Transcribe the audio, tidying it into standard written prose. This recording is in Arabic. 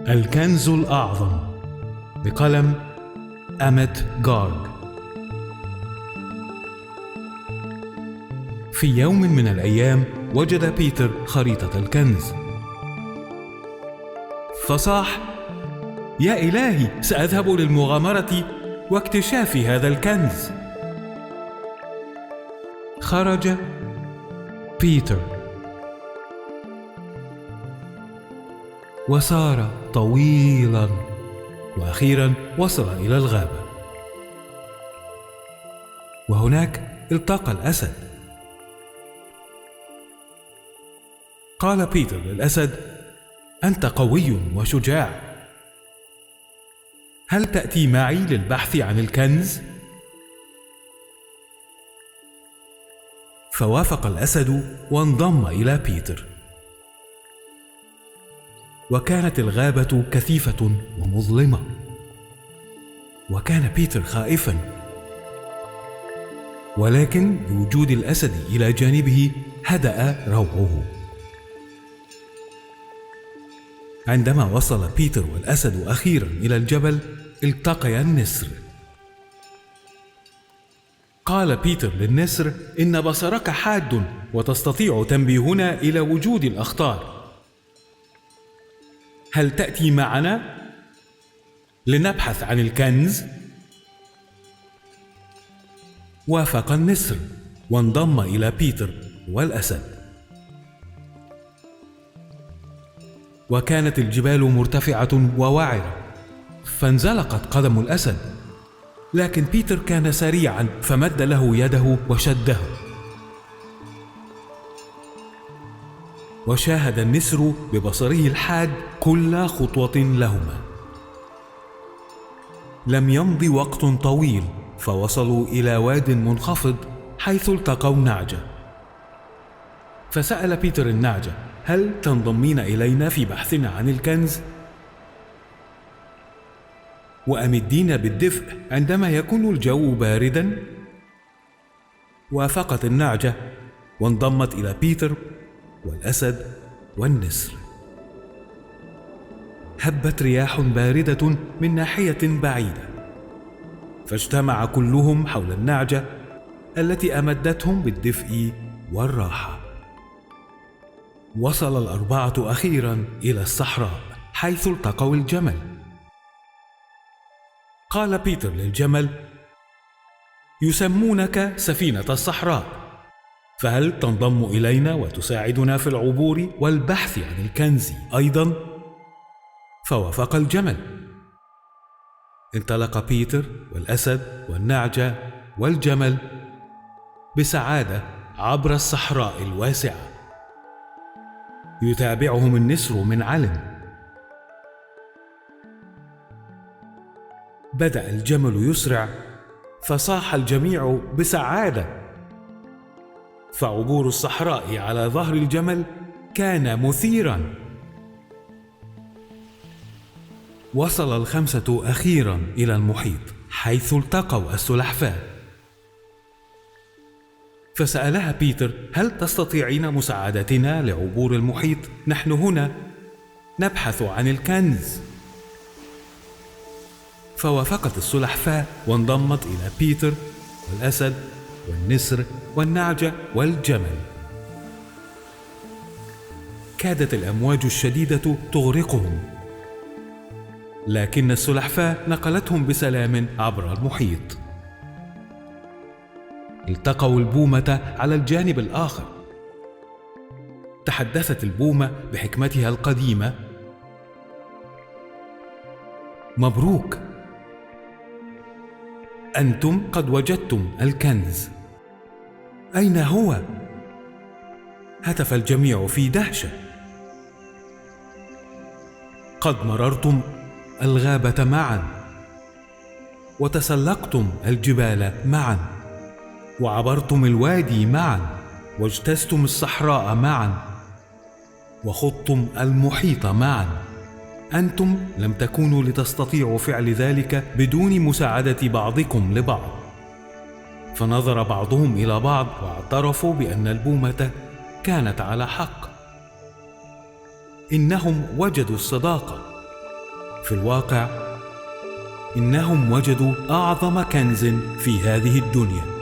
الكنز الأعظم بقلم أميت غارغ. في يوم من الأيام وجد بيتر خريطة الكنز، فصاح: يا إلهي، سأذهب للمغامرة واكتشاف هذا الكنز. خرج بيتر وسار طويلا، وأخيرا وصل إلى الغابة، وهناك التقى الأسد. قال بيتر للأسد: أنت قوي وشجاع، هل تأتي معي للبحث عن الكنز؟ فوافق الأسد وانضم إلى بيتر، وكانت الغابة كثيفة ومظلمة، وكان بيتر خائفا، ولكن بوجود الأسد إلى جانبه هدأ روعه. عندما وصل بيتر والأسد أخيرا إلى الجبل، التقيا النسر. قال بيتر للنسر: إن بصرك حاد وتستطيع تنبيهنا إلى وجود الأخطار، هل تأتي معنا لنبحث عن الكنز؟ وافق النسر وانضم إلى بيتر والأسد، وكانت الجبال مرتفعة ووعرة، فانزلقت قدم الأسد، لكن بيتر كان سريعا فمد له يده وشده، وشاهد النسر ببصره الحاد كل خطوة لهما. لم يمض وقت طويل فوصلوا إلى واد منخفض حيث التقوا نعجة. فسأل بيتر النعجة: هل تنضمين إلينا في بحثنا عن الكنز؟ وأمدين بالدفء عندما يكون الجو باردا؟ وافقت النعجة وانضمت إلى بيتر والأسد والنسر. هبت رياح باردة من ناحية بعيدة، فاجتمع كلهم حول النعجة التي أمدتهم بالدفء والراحة. وصل الأربعة أخيرا إلى الصحراء حيث التقوا الجمل. قال بيتر للجمل: يسمونك سفينة الصحراء، فهل تنضم إلينا وتساعدنا في العبور والبحث عن الكنز أيضا؟ فوافق الجمل. انطلق بيتر والأسد والنعجة والجمل بسعادة عبر الصحراء الواسعة، يتابعهم النسر من علم. بدأ الجمل يسرع، فصاح الجميع بسعادة، فعبور الصحراء على ظهر الجمل كان مثيرا. وصل الخمسة أخيرا إلى المحيط حيث التقوا السلحفاة، فسألها بيتر: هل تستطيعين مساعدتنا لعبور المحيط؟ نحن هنا نبحث عن الكنز. فوافقت السلحفاة وانضمت إلى بيتر والأسد والنسر والنعجة والجمل. كادت الأمواج الشديدة تغرقهم، لكن السلحفاة نقلتهم بسلام عبر المحيط. التقوا البومة على الجانب الآخر. تحدثت البومة بحكمتها القديمة: مبروك، أنتم قد وجدتم الكنز. أين هو؟ هتف الجميع في دهشة. قد مررتم الغابة معا، وتسلقتم الجبال معا، وعبرتم الوادي معا، واجتزتم الصحراء معا، وخضتم المحيط معا. أنتم لم تكونوا لتستطيعوا فعل ذلك بدون مساعدة بعضكم لبعض. فنظر بعضهم إلى بعض واعترفوا بأن البومة كانت على حق. إنهم وجدوا الصداقة في الواقع إنهم وجدوا أعظم كنز في هذه الدنيا.